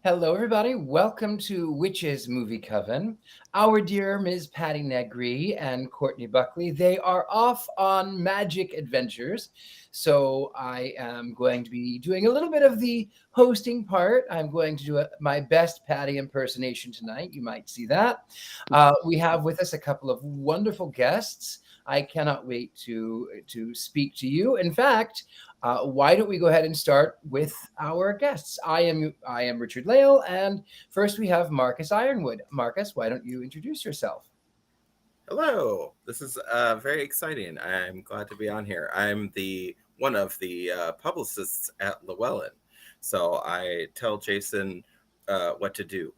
Hello, everybody. Welcome to Witches Movie Coven. Our dear Ms. Patti Negri and Courtney Buckley, they are off on magic adventures. So I am going to be doing a little bit of the hosting part. I'm going to do my best Patti impersonation tonight. You might see that. We have with us a couple of wonderful guests. I cannot wait to speak to you. In fact, why don't we go ahead and start with our guests? I am Richard-Lael, and first we have Markus Ironwood. Markus, why don't you introduce yourself? Hello, this is very exciting. I'm glad to be on here. I'm one of the publicists at Llewellyn, so I tell Jason what to do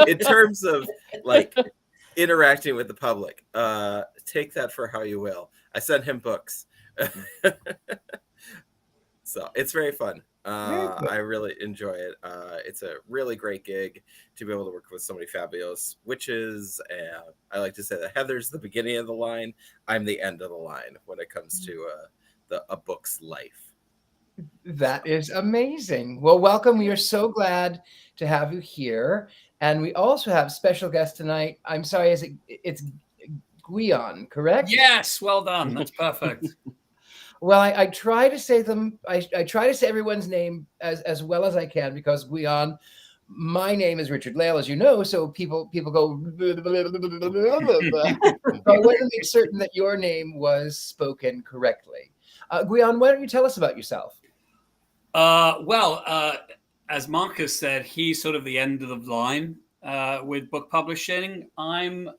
in terms of like interacting with the public. Take that for how you will. I send him books. So it's very fun. I really enjoy it. It's a really great gig to be able to work with so many fabulous witches. And I like to say that Heather's the beginning of the line. I'm the end of the line when it comes to a book's life. That is amazing. Well, welcome. We are so glad to have you here. And we also have special guest tonight. I'm sorry, it's Gwion, correct? Yes, well done. That's perfect. Well, I try to say them. I try to say everyone's name as well as I can because Gwion, my name is Richard-Lael, as you know, so people go. So I want to make certain that your name was spoken correctly. Gwion, why don't you tell us about yourself? As Markus said, he's sort of the end of the line with book publishing. I'm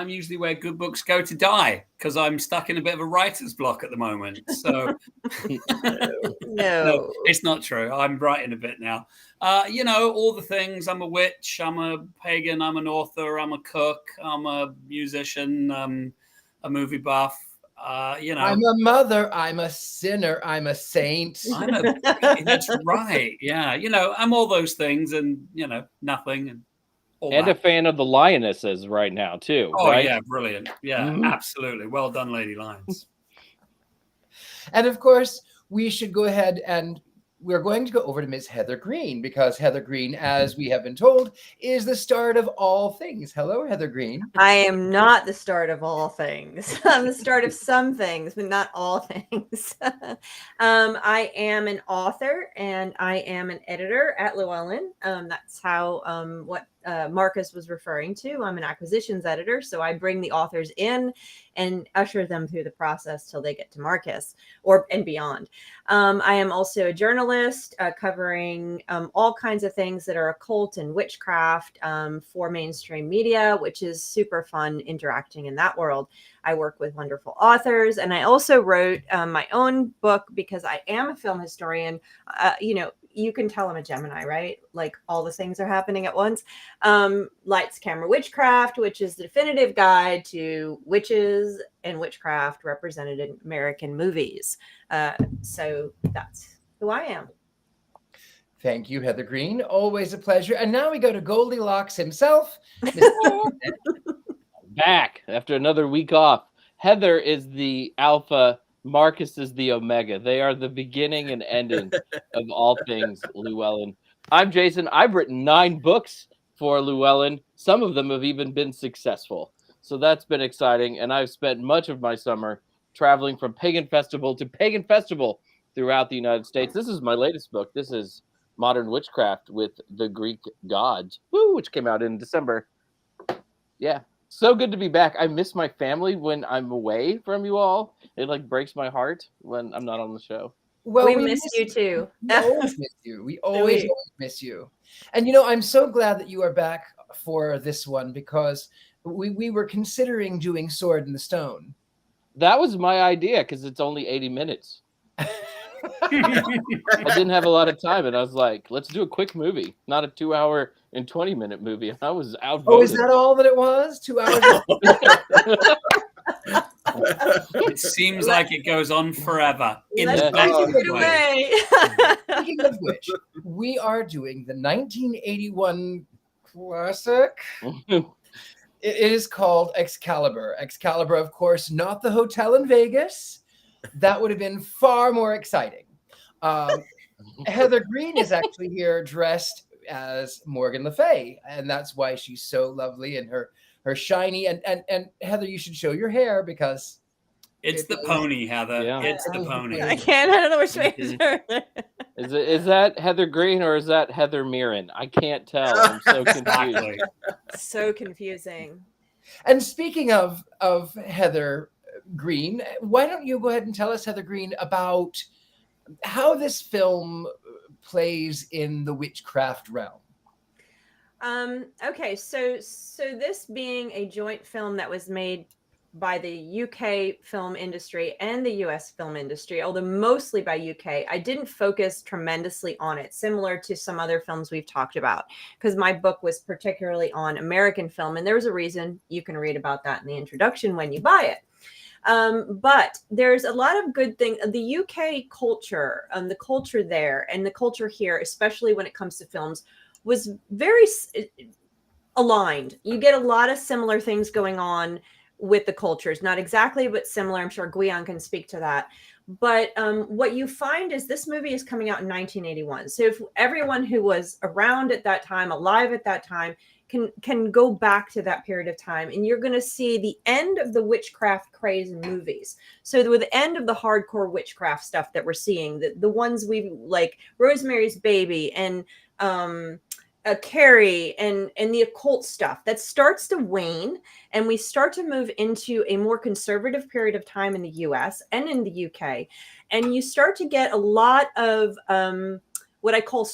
usually where good books go to die because I'm stuck in a bit of a writer's block at the moment. So no, it's not true. I'm writing a bit now. All the things. I'm a witch. I'm a pagan. I'm an author. I'm a cook. I'm a musician. A movie buff. I'm a mother, I'm a sinner, I'm a saint. That's right. Yeah. I'm all those things and, nothing. And a fan of the Lionesses right now, too. Oh, right? Yeah. Brilliant. Yeah, Absolutely. Well done, Lady Lions. And of course, we should go ahead and we're going to go over to Ms. Heather Greene because Heather Greene, as we have been told, is the start of all things. Hello, Heather Greene. I am not the start of all things. I'm the start of some things, but not all things. I am an author and I am an editor at Llewellyn. That's how what Markus was referring to. I'm an acquisitions editor, so I bring the authors in and usher them through the process till they get to Markus and beyond. I am also a journalist covering all kinds of things that are occult and witchcraft for mainstream media, which is super fun interacting in that world. I work with wonderful authors, and I also wrote my own book because I am a film historian. You can tell I'm a Gemini, right? Like all the things are happening at once. Lights, Camera, Witchcraft, which is the definitive guide to witches and witchcraft represented in American movies. So that's who I am. Thank you, Heather Greene. Always a pleasure. And now we go to Goldilocks himself. Back after another week off. Heather is the alpha. Markus is the omega. They are the beginning and ending of all things Llewellyn. I'm Jason. I've written 9 books for Llewellyn. Some of them have even been successful. So that's been exciting. And I've spent much of my summer traveling from pagan festival to pagan festival throughout the United States. This is my latest book. This is Modern Witchcraft with the Greek Gods, which came out in December. Yeah. So good to be back. I miss my family when I'm away from you all. It breaks my heart when I'm not on the show. Well, we miss you too. We always miss you. We always miss you. And I'm so glad that you are back for this one because we were considering doing Sword in the Stone. That was my idea because it's only 80 minutes. I didn't have a lot of time, and I was like, let's do a quick movie, not a 2-hour and 20-minute movie. And I was outvoted. Oh, is that all that it was? 2 hours? It seems like it goes on forever. Let's take it away. Speaking of which, we are doing the 1981 classic. It is called Excalibur. Excalibur, of course, not the hotel in Vegas. That would have been far more exciting. Heather Greene is actually here dressed as Morgan Le Fay, and that's why she's so lovely and her shiny and Heather, you should show your hair because It's it the was- pony, Heather. Yeah. It's the pony. I can't. I don't know which way Mhm. to turn. Is that Heather Greene or is that Heather Mirren? I can't tell. I'm so confused. Exactly. So confusing. And speaking of Heather Greene, why don't you go ahead and tell us, Heather Greene, about how this film plays in the witchcraft realm? Okay, so this being a joint film that was made by the UK film industry and the US film industry, although mostly by UK, I didn't focus tremendously on it, similar to some other films we've talked about, because my book was particularly on American film, and there's a reason. You can read about that in the introduction when you buy it. But there's a lot of good things. The UK culture, the culture there and the culture here, especially when it comes to films, was very aligned. You get a lot of similar things going on with the cultures, not exactly, but similar. I'm sure Gwion can speak to that. But what you find is this movie is coming out in 1981. So if everyone who was around at that time, alive at that time, can go back to that period of time, and you're going to see the end of the witchcraft craze in movies. So with the end of the hardcore witchcraft stuff that we're seeing, the ones we like, Rosemary's Baby and Carrie and the occult stuff, that starts to wane, and we start to move into a more conservative period of time in the US and in the UK, and you start to get a lot of what I call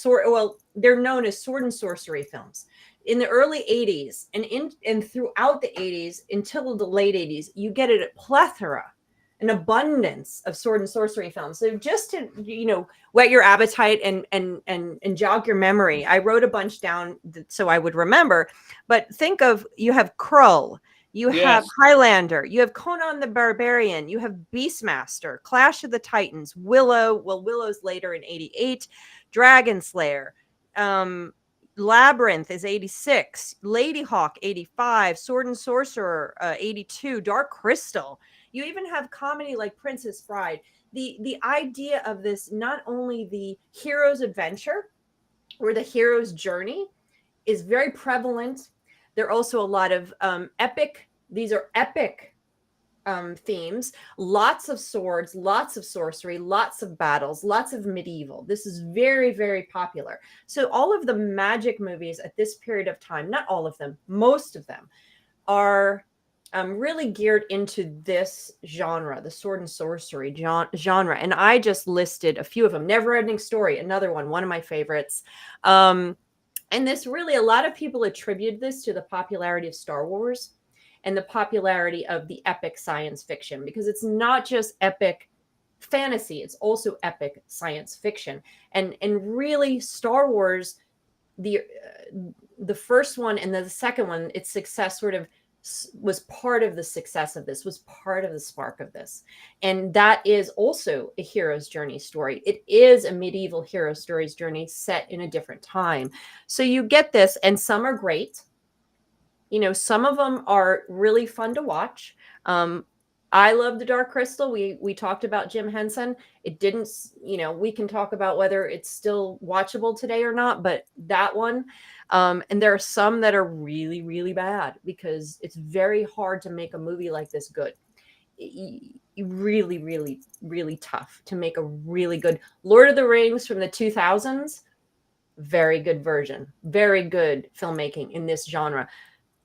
they're known as sword and sorcery films. In the early 80s and throughout the 80s until the late 80s, you get a plethora, an abundance of sword and sorcery films. So just to, whet your appetite and jog your memory, I wrote a bunch down so I would remember. But think of, you have Krull, you have Highlander, you have Conan the Barbarian, you have Beastmaster, Clash of the Titans, Willow's later in 88, Dragon Slayer, Labyrinth is 86, Ladyhawke 85, Sword and Sorcerer 82, Dark Crystal. You even have comedy like Princess Bride. The idea of this, not only the hero's adventure or the hero's journey, is very prevalent. There are also a lot of epic. These are epic themes, lots of swords, lots of sorcery, lots of battles, lots of medieval. This is very, very popular. So all of the magic movies at this period of time, not all of them, most of them, are really geared into this genre, the sword and sorcery genre. And I just listed a few of them. Never-Ending Story, another one of my favorites. And this really, a lot of people attribute this to the popularity of Star Wars and the popularity of the epic science fiction, because it's not just epic fantasy, it's also epic science fiction. And really, Star Wars, the first one and the second one, its success sort of was part of the success of this, was part of the spark of this. And that is also a hero's journey story. It is a medieval hero story's journey set in a different time. So you get this, and some are great. Some of them are really fun to watch. I love the Dark Crystal. We talked about Jim Henson. It didn't, we can talk about whether it's still watchable today or not, but that one, and there are some that are really, really bad, because it's very hard to make a movie like this good. Really, really, really tough to make a really good Lord of the Rings from the 2000s. Very good version, very good filmmaking in this genre.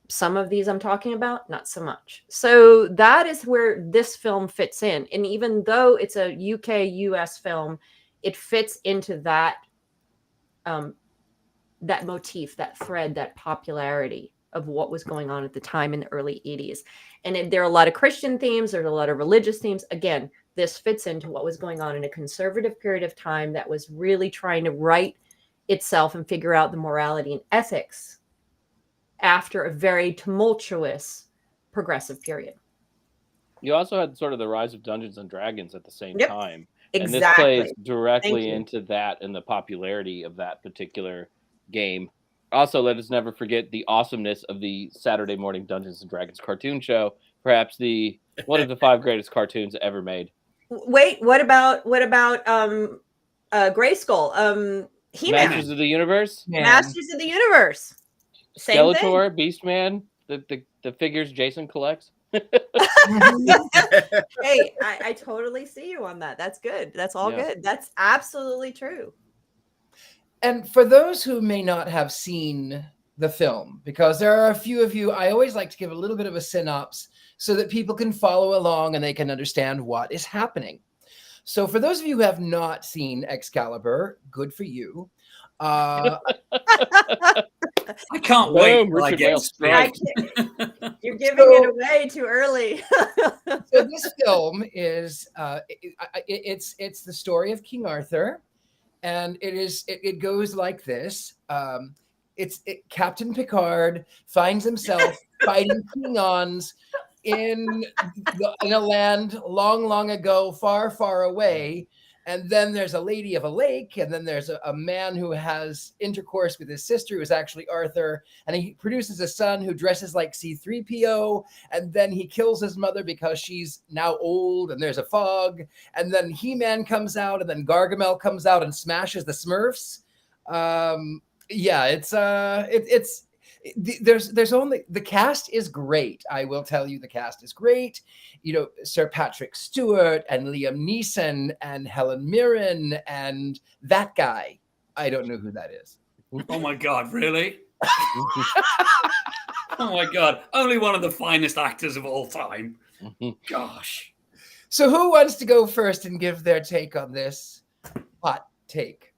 Some of these I'm talking about, not so much. So that is where this film fits in. And even though it's a UK-US film, it fits into that that motif, that thread, that popularity of what was going on at the time in the early 80s. And there are a lot of Christian themes, there's a lot of religious themes. Again, this fits into what was going on in a conservative period of time that was really trying to right itself and figure out the morality and ethics after a very tumultuous progressive period. You also had sort of the rise of Dungeons and Dragons at the same time. Exactly. And this plays directly into that and the popularity of that particular game. Also, let us never forget the awesomeness of the Saturday morning Dungeons and Dragons cartoon show. Perhaps one of the 5 greatest cartoons ever made. Wait, what about Grayskull. He-Man. Masters of the Universe, Masters of the Universe. Same Skeletor, Beastman, the figures Jason collects. Hey, I totally see you on that. That's good. That's all good. That's absolutely true. And for those who may not have seen the film, because there are a few of you, I always like to give a little bit of a synopsis so that people can follow along and they can understand what is happening. So for those of you who have not seen Excalibur, good for you. I can't wait till I get straight. You're giving it away too early. So this film is it's the story of King Arthur, and it goes like this. Captain Picard finds himself fighting Klingons in a land long, long ago, far, far away. And then there's a lady of a lake, and then there's a man who has intercourse with his sister, who is actually Arthur, and he produces a son who dresses like C-3PO, and then he kills his mother because she's now old, and there's a fog, and then He-Man comes out, and then Gargamel comes out and smashes the Smurfs. There's only, the cast is great. I will tell you, the cast is great. You know, Sir Patrick Stewart and Liam Neeson and Helen Mirren and that guy. I don't know who that is. Oh my God, really? Oh my God. Only one of the finest actors of all time. Gosh. So who wants to go first and give their take on this hot take?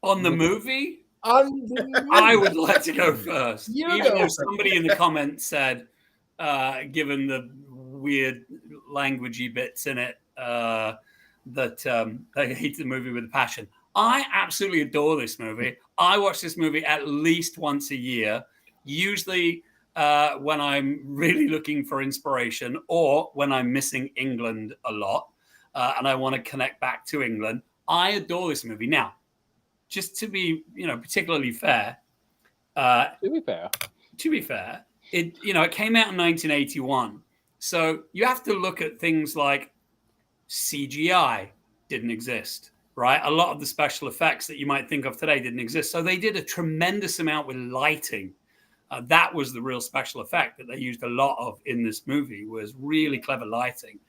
On the movie? I would like to go first. Even though somebody in the comments said, given the weird languagey bits in it, that they hate the movie with a passion. I absolutely adore this movie. I watch this movie at least once a year, usually when I'm really looking for inspiration or when I'm missing England a lot and I want to connect back to England. I adore this movie. Now, just to be, particularly fair. To be fair, it came out in 1981. So you have to look at things like CGI didn't exist, right? A lot of the special effects that you might think of today didn't exist. So they did a tremendous amount with lighting. That was the real special effect that they used a lot of in this movie, was really clever lighting.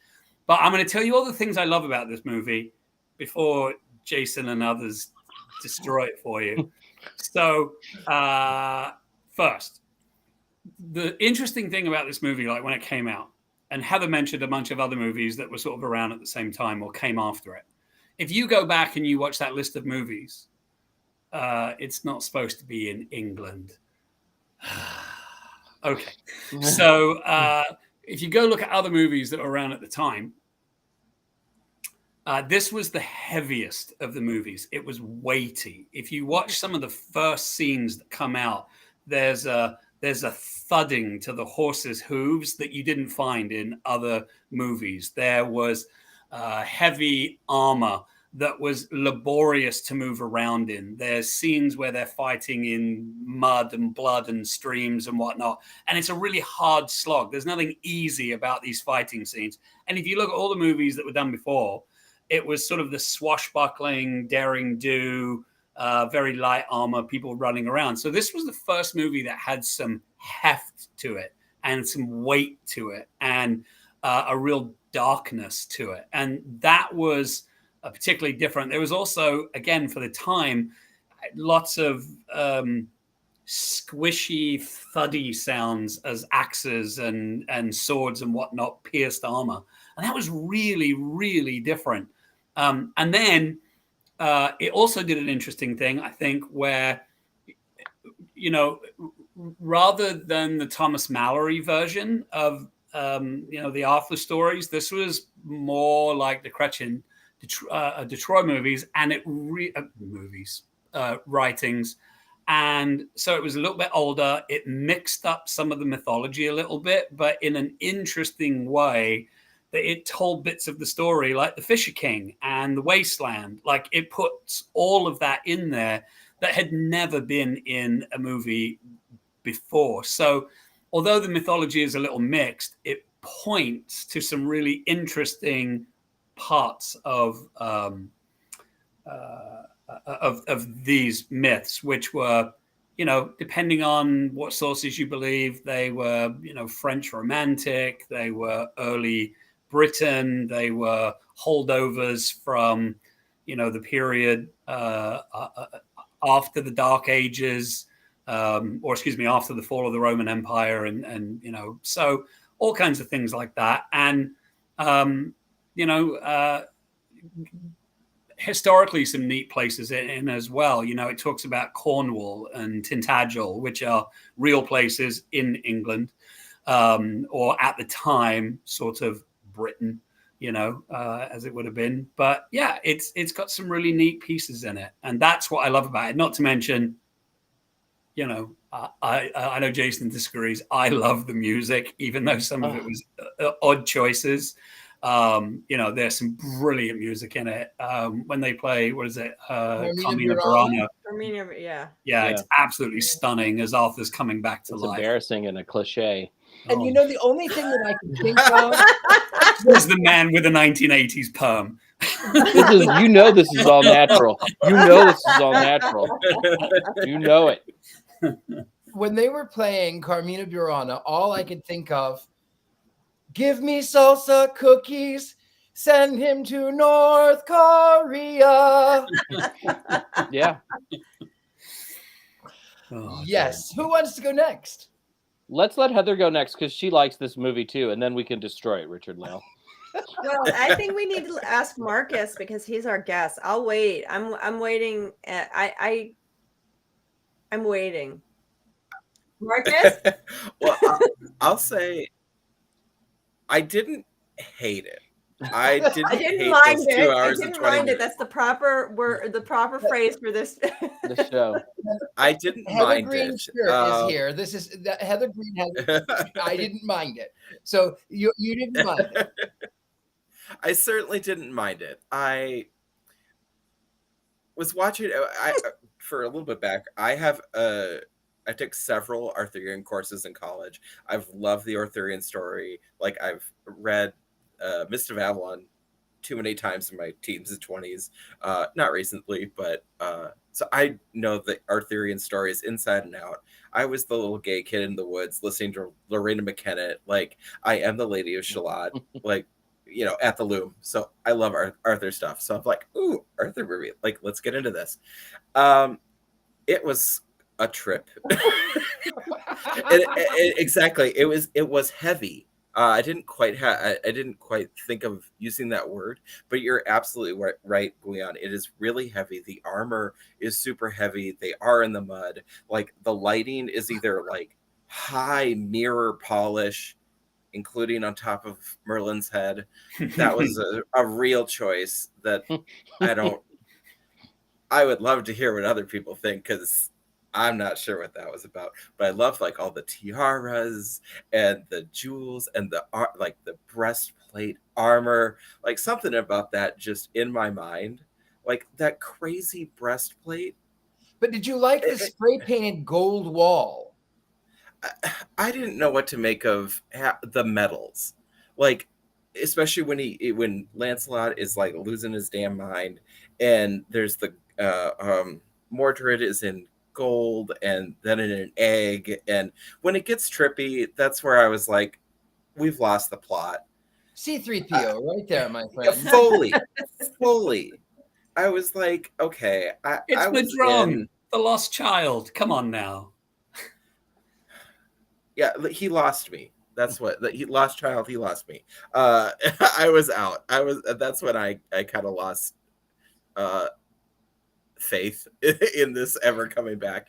But I'm going to tell you all the things I love about this movie before Jason and others destroy it for you. So first, the interesting thing about this movie, like when it came out, and Heather mentioned a bunch of other movies that were sort of around at the same time or came after it. If you go back and you watch that list of movies, it's not supposed to be in England. Okay. So if you go look at other movies that were around at the time, this was the heaviest of the movies. It was weighty. If you watch some of the first scenes that come out, there's a thudding to the horse's hooves that you didn't find in other movies. There was heavy armor that was laborious to move around in. There's scenes where they're fighting in mud and blood and streams and whatnot. And it's a really hard slog. There's nothing easy about these fighting scenes. And if you look at all the movies that were done before, it was sort of the swashbuckling, daring do, very light armor, people running around. So this was the first movie that had some heft to it and some weight to it and a real darkness to it. And that was particularly different. There was also, again, for the time, lots of squishy, thuddy sounds as axes and swords and whatnot pierced armor. And that was really, really different. And then it also did an interesting thing, I think, where, rather than the Thomas Mallory version of, the Arthur stories, this was more like the Gretchen Detroit movies and writings. And so it was a little bit older. It mixed up some of the mythology a little bit, but in an interesting way. That it told bits of the story, like the Fisher King and the Wasteland. Like it puts all of that in there that had never been in a movie before. So although the mythology is a little mixed, it points to some really interesting parts of these myths, which were, depending on what sources you believe, they were, French Romantic, they were early Britain, they were holdovers from, the period after the Dark Ages, after the fall of the Roman Empire, and so all kinds of things like that, and historically some neat places in as well. It talks about Cornwall and Tintagel, which are real places in England, or at the time, sort of Britain, as it would have been. But yeah, it's got some really neat pieces in it, and that's what I love about it. Not to mention, I know Jason disagrees. I love the music, even though some of it was odd choices. There's some brilliant music in it. When they play, what is it? Carmina Burana. Yeah, it's absolutely stunning as Arthur's coming back to life. Embarrassing and a cliche. And the only thing that I can think of was the man with the 1980s perm. This is all natural. This is all natural. It. When they were playing Carmina Burana, all I could think of, give me salsa cookies, send him to North Korea. Yeah. Yes. Who wants to go next? Let's let Heather go next because she likes this movie too, and then we can destroy it, Richard-Lael. Well, I think we need to ask Markus because he's our guest. I'll wait. I'm waiting. I'm waiting. Markus? Well, I'll say I didn't hate it. I didn't hate mind those it. 2 hours I and didn't 20 mind minutes. it. That's the proper word, the proper phrase for this. The show. I didn't Heather mind Greene it. is here. This is Heather Greene has. I didn't mind it. So you didn't mind it. I certainly didn't mind it. I was watching. For a little bit back. I took several Arthurian courses in college. I've loved the Arthurian story. Like I've read Mist of Avalon too many times in my teens and 20s. Not recently, but so I know the Arthurian stories inside and out. I was the little gay kid in the woods listening to Lorena McKennitt. Like I am the Lady of Shalott. Like at the loom. So I love Arthur stuff. So I'm like, ooh, Arthur movie. Like let's get into this. It was a trip. Exactly. It was heavy. I didn't quite think of using that word, but you're absolutely right, Gwion. It is really heavy. The armor is super heavy. They are in the mud. Like the lighting is either like high mirror polish, including on top of Merlin's head. That was a real choice that I would love to hear what other people think, because I'm not sure what that was about, but I love like all the tiaras and the jewels and the breastplate armor, like something about that just in my mind, like that crazy breastplate. But did you like the spray painted gold wall? I didn't know what to make of the medals, like especially when Lancelot is like losing his damn mind, and there's the Mordred is in gold and then in an egg, and when it gets trippy, that's where I was like, we've lost the plot. C-3PO right there, my friend. Fully. I was like, okay, it's the drum, the lost child. Come on now. Yeah, he lost me. That's what he lost child. He lost me. I was out. That's when I kind of lost faith in this ever coming back.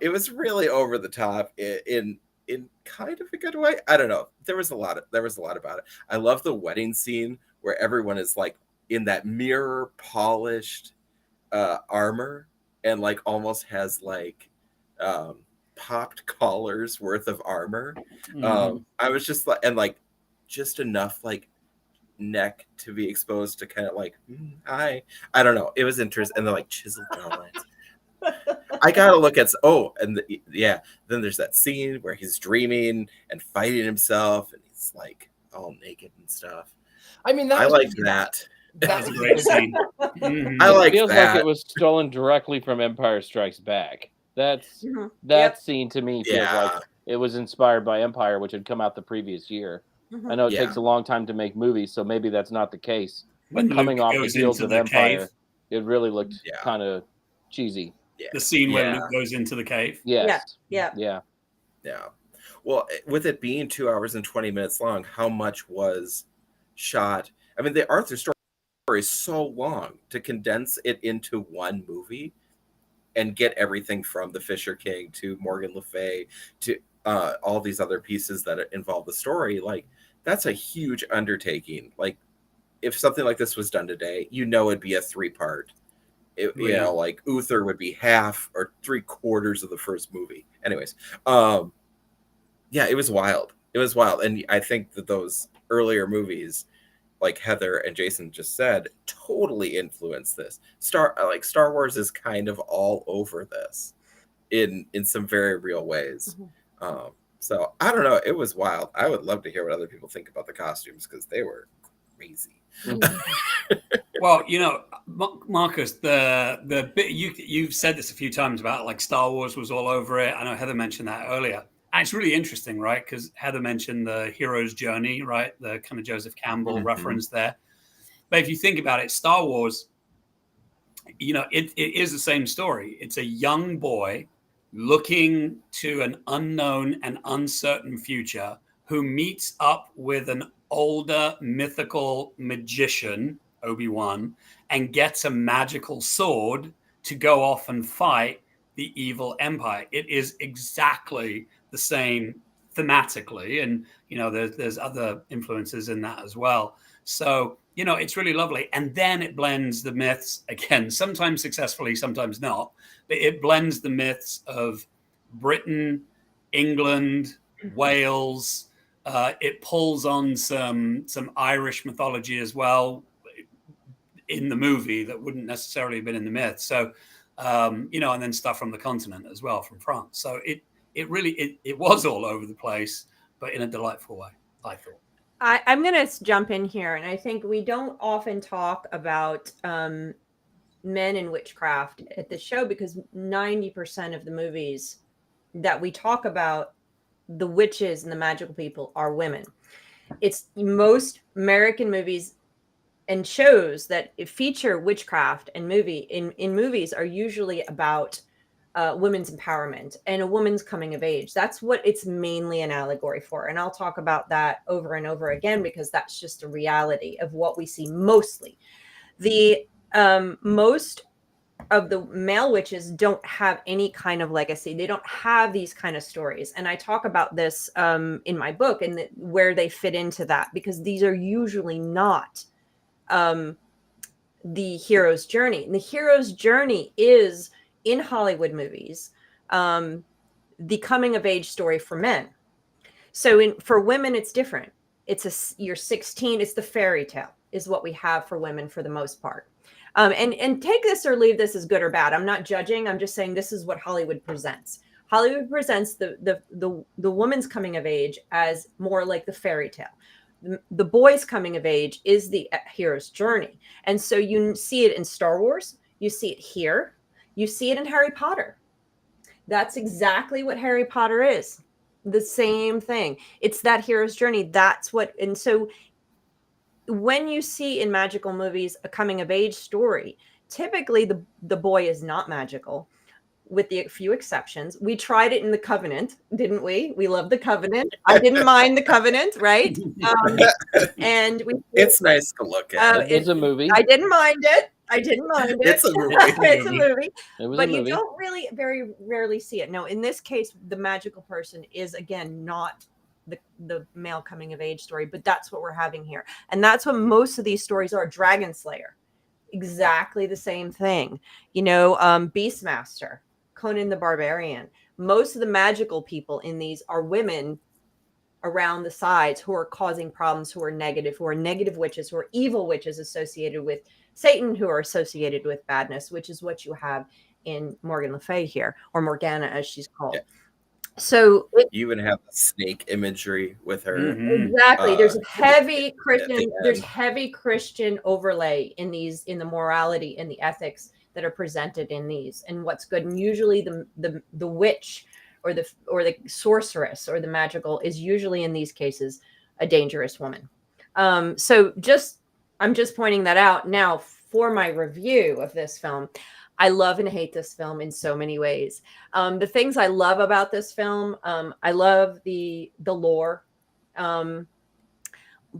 It was really over the top in kind of a good way. I don't know. There was a lot about it. I love the wedding scene where everyone is like in that mirror polished armor and like almost has like popped collars worth of armor. I was just like, and like just enough like neck to be exposed to kind of like I don't know, it was interesting. And they're like chiseled lines. I gotta look at then there's that scene where he's dreaming and fighting himself and he's like all naked and stuff. I mean, I liked that. That was a great scene. Mhm. I like It feels that. like it was stolen directly from Empire Strikes Back. That's Mhm. that Yep. scene to me feels Yeah. like it was inspired by Empire, which had come out the previous year. Mhm. I know it Yeah. takes a long time to make movies, so maybe that's not the case. When Coming Luke off the goes heels into of the Empire, cave, it really looked Yeah. kind of cheesy. Yeah. the scene where Yeah. Luke goes into the cave. Yes. Yeah. Yeah. Yeah. Well, with it being 2 hours and 20 minutes long, how much was shot? I mean, the Arthur story is so long to condense it into one movie and get everything from the Fisher King to Morgan Le Fay to all these other pieces that involve the story. Like, that's a huge undertaking. Like, if something like this was done today, it'd be a 3-part. Yeah. Like Uther would be half or 3/4 of the first movie. Anyways, yeah, it was wild. It was wild. And I think that those earlier movies, like Heather and Jason just said, totally influenced this. Star Wars is kind of all over this in some very real ways. Mhm. So I don't know. It was wild. I would love to hear what other people think about the costumes because they were crazy. Well, Marcus, the bit you've said this a few times about like Star Wars was all over it. I know Heather mentioned that earlier. And it's really interesting, right? Because Heather mentioned the hero's journey, right? The kind of Joseph Campbell reference there. But if you think about it, Star Wars, it is the same story. It's a young boy looking to an unknown and uncertain future who meets up with an older mythical magician, Obi-Wan, and gets a magical sword to go off and fight the evil empire. It is exactly the same thematically, and there's other influences in that as well. So it's really lovely, and then it blends the myths again, sometimes successfully, sometimes not, but it blends the myths of Britain, England, Wales. It pulls on some Irish mythology as well in the movie that wouldn't necessarily have been in the myth. So, and then stuff from the continent as well, from France. So it really was all over the place, but in a delightful way, I thought. I'm going to jump in here, and I think we don't often talk about men in witchcraft at the show because 90% of the movies that we talk about, the witches and the magical people, are women. It's most American movies and shows that feature witchcraft and in movies are usually about women's empowerment and a woman's coming of age. That's what it's mainly an allegory for. And I'll talk about that over and over again because that's just a reality of what we see mostly. The most of the male witches don't have any kind of legacy. They don't have these kind of stories. And I talk about this in my book and where they fit into that, because these are usually not the hero's journey. And the hero's journey is, in Hollywood movies, the coming of age story for men. So for women, it's different. You're 16. It's the fairy tale is what we have for women for the most part. And take this or leave this as good or bad. I'm not judging. I'm just saying this is what Hollywood presents. Hollywood presents the woman's coming of age as more like the fairy tale. The boy's coming of age is the hero's journey. And so you see it in Star Wars. You see it here. You see it in Harry Potter. That's exactly what Harry Potter is. The same thing. It's that hero's journey. That's what, and so when you see in magical movies a coming of age story, typically the boy is not magical, with the few exceptions. We tried it in the Covenant, didn't we? We love the Covenant. I didn't mind the Covenant, right? And it's nice to look at. It's a movie. I didn't mind it. It's a movie. It's a movie. It was but a movie. You don't really very rarely see it. No, in this case, the magical person is again not the male coming of age story, but that's what we're having here. And that's what most of these stories are. Dragon Slayer, exactly the same thing. Beastmaster, Conan the Barbarian. Most of the magical people in these are women around the sides who are causing problems, who are negative witches, who are evil witches associated with Satan, who are associated with badness, which is what you have in Morgan Le Fay here, or Morgana as she's called. So You even have the snake imagery with her. Mhm. exactly, there's at heavy the Christian, there's end. heavy Christian overlay in the morality and the ethics that are presented in these, and what's good. And usually the witch or the sorceress or the magical is usually in these cases a dangerous woman. So I'm just pointing that out now for my review of this film. I love and hate this film in so many ways. The things I love about this film, I love the lore,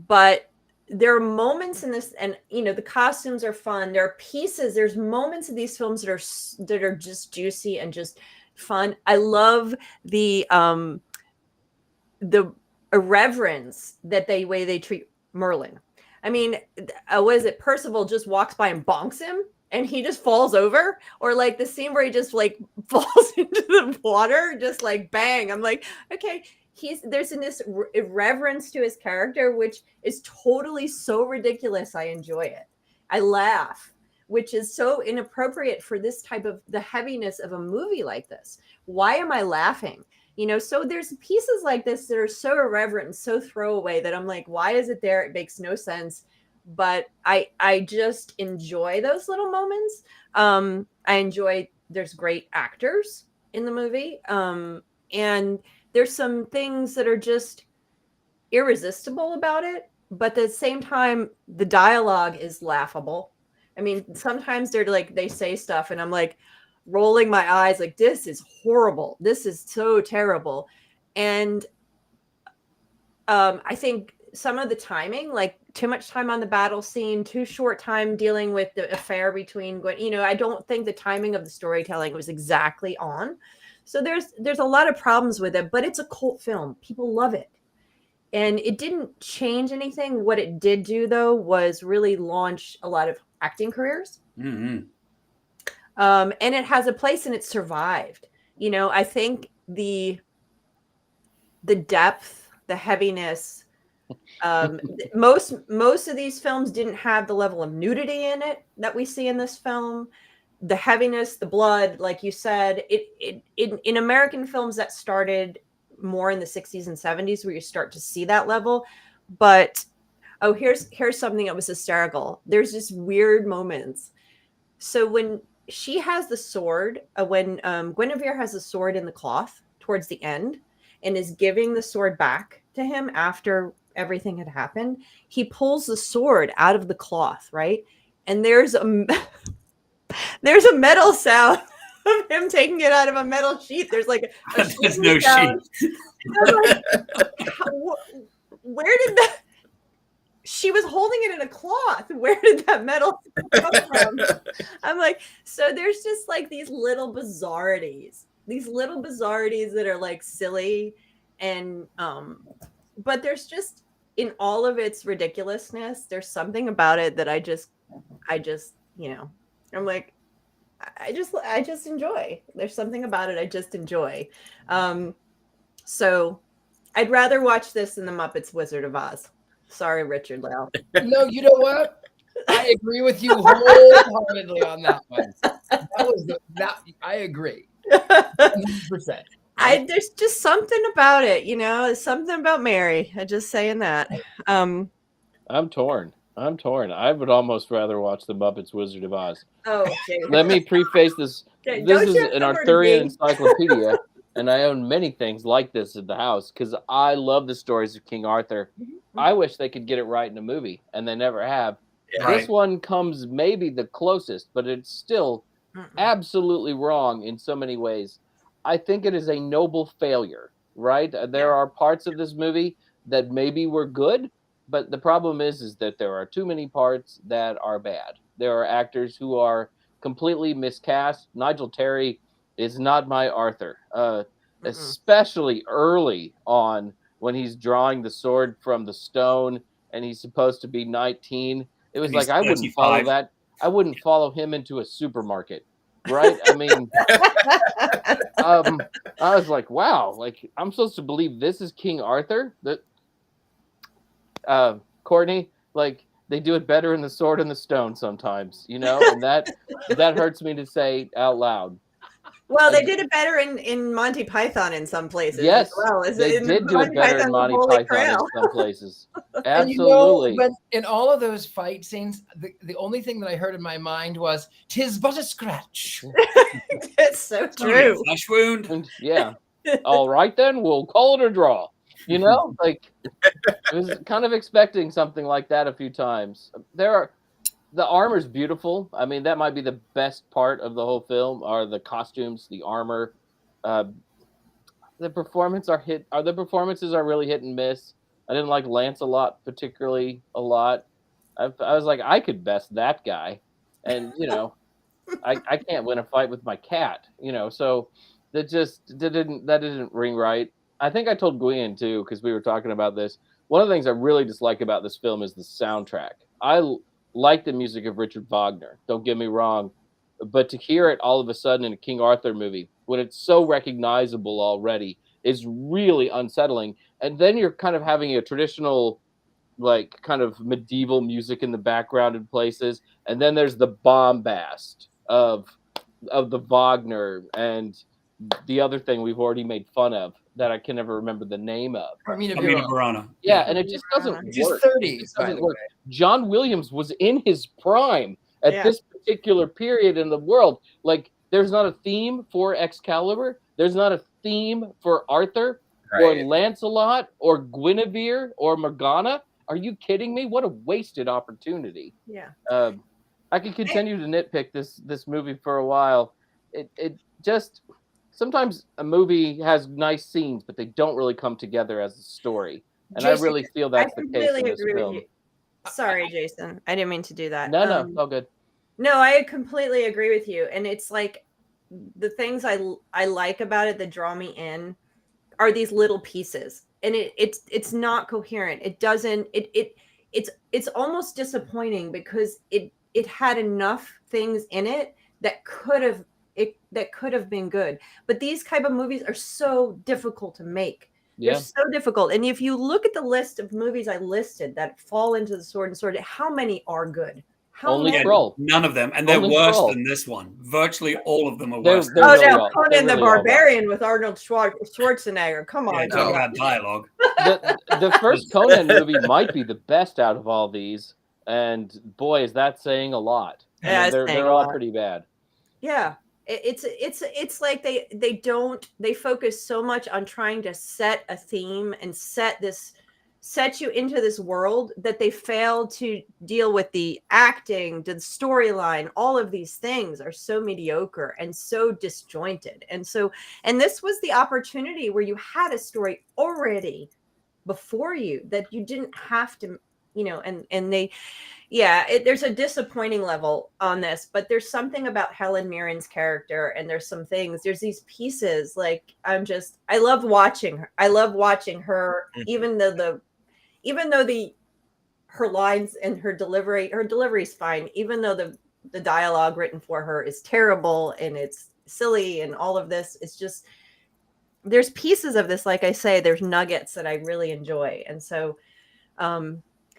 but there are moments in this, and the costumes are fun. There are pieces. There's moments in these films that are just juicy and just fun. I love the irreverence that way they treat Merlin. I mean, what is it? Percival just walks by and bonks him, and he just falls over, or like the scene where he just like falls into the water, just like bang. I'm like, okay, there's this irreverence to his character, which is totally so ridiculous. I enjoy it. I laugh, which is so inappropriate for this type of the heaviness of a movie like this. Why am I laughing? So there's pieces like this that are so irreverent and so throwaway that I'm like, why is it there? It makes no sense. But I just enjoy those little moments. I enjoy, there's great actors in the movie. And there's some things that are just irresistible about it. But at the same time, the dialogue is laughable. I mean, sometimes they say stuff and I'm like, rolling my eyes like, this is horrible, this is so terrible. And I think some of the timing, like too much time on the battle scene, too short time dealing with the affair between Gwion, I don't think the timing of the storytelling was exactly on. So there's a lot of problems with it, but it's a cult film. People love it. And it didn't change anything. What it did do, though, was really launch a lot of acting careers. Mm-hmm. And it has a place and it survived. I think the depth, the heaviness, most of these films didn't have the level of nudity in it that we see in this film. The heaviness, the blood, like you said, in American films that started more in the 60s and 70s, where you start to see that level. But here's something that was hysterical. There's just weird moments. So when she has the sword, when Guinevere has the sword in the cloth towards the end and is giving the sword back to him after everything had happened, he pulls the sword out of the cloth, right? And there's a metal sound of him taking it out of a metal sheath. There's like there's no sheath. Like, where did that? She was holding it in a cloth. Where did that metal come from? I'm like, so there's just like these little bizarrities that are like silly. And, but there's just, in all of its ridiculousness, there's something about it that I just, I'm like, I just enjoy. There's something about it I just enjoy. So I'd rather watch this than The Muppets Wizard of Oz. Sorry, Richard-Lael. No, you know what? I agree with you wholeheartedly on that one. I agree. 100%. There's just something about it, something about Mary. I'm just saying that. I'm torn. I would almost rather watch The Muppets Wizard of Oz. Oh, okay. Let me preface this. Okay, this is an Arthurian encyclopedia, and I own many things like this at the house because I love the stories of King Arthur. Mm-hmm. I wish they could get it right in a movie, and they never have. Yeah, this one comes maybe the closest, but it's still absolutely wrong in so many ways. I think it is a noble failure, right? There are parts of this movie that maybe were good, but the problem is that there are too many parts that are bad. There are actors who are completely miscast. Nigel Terry is not my Arthur, especially early on when he's drawing the sword from the stone and he's supposed to be 19. It was like, I wouldn't follow that. I wouldn't follow him into a supermarket, right? I mean, I was like, wow, like I'm supposed to believe this is King Arthur? That Courtney, like they do it better in The Sword and the Stone sometimes, and that hurts me to say out loud. Well, they did it better in Monty Python in some places Yes, as well. Is they in did do it Monty better in Python, Monty Holy Python in Grail. some places. And you know, Absolutely. but in all of those fight scenes, the only thing that I heard in my mind was "'Tis but a scratch." It's so It's only a true. flesh wound. And yeah. All right then, we'll call it a draw. You know, like I was kind of expecting something like that a few times. The armor's beautiful. I mean, that might be the best part of the whole film are the costumes, the armor. The performances are really hit and miss. I didn't like Lancelot particularly a lot. I was like, I could best that guy, and I can't win a fight with my cat. So that didn't ring right. I think I told Gwion too because we were talking about this. One of the things I really dislike about this film is the soundtrack. I like the music of Richard Wagner. Don't get me wrong, but to hear it all of a sudden in a King Arthur movie when it's so recognizable already is really unsettling. And then you're kind of having a traditional, like, kind of medieval music in the background in places, and then there's the bombast of the Wagner and the other thing we've already made fun of that I can never remember the name of. Carmina Carmina Burana. Burana. Yeah, and it just doesn't Which is work. 30s, It by doesn't the work. way. John Williams was in his prime at Yeah. this particular period in the world. Like, there's not a theme for Excalibur. There's not a theme for Arthur or Right. Lancelot or Guinevere or Morgana. Are you kidding me? What a wasted opportunity. Yeah. I could continue to nitpick this movie for a while. It just sometimes a movie has nice scenes, but they don't really come together as a story. And Jason, I really feel that's the case in this agree with film. you. Sorry, Jason. I didn't mean to do that. No, it's all good. No, I completely agree with you. And it's like the things I like about it that draw me in are these little pieces. And it's not coherent. It doesn't it's almost disappointing because it had enough things in it that could have been good. But these type of movies are so difficult to make. Yeah. They're so difficult. And if you look at the list of movies I listed that fall into the sword and sword, how many are good? How Only many? Troll. None of them, and they're Only worse Troll. than this one. Virtually all of them are They're- worse. they're Oh really no, all- Conan they're the really all bad. Barbarian with Arnold Schwarzenegger. Come on, Yeah, talk No. about dialogue. The first Conan movie might be the best out of all these, and boy, is that saying a lot. I mean, Yeah, it's saying they're a all lot. pretty bad. Yeah, it's like they focus so much on trying to set a theme and set you into this world that they fail to deal with the acting, the storyline. All of these things are so mediocre and so disjointed, and this was the opportunity where you had a story already before you that you didn't have to, and they. Yeah, there's a disappointing level on this, but there's something about Helen Mirren's character, and there's these pieces like I love watching her. I love watching her, even though her lines and her delivery's fine, even though the dialogue written for her is terrible and it's silly and all of this. It's just there's pieces of this, like I say, there's nuggets that I really enjoy, and so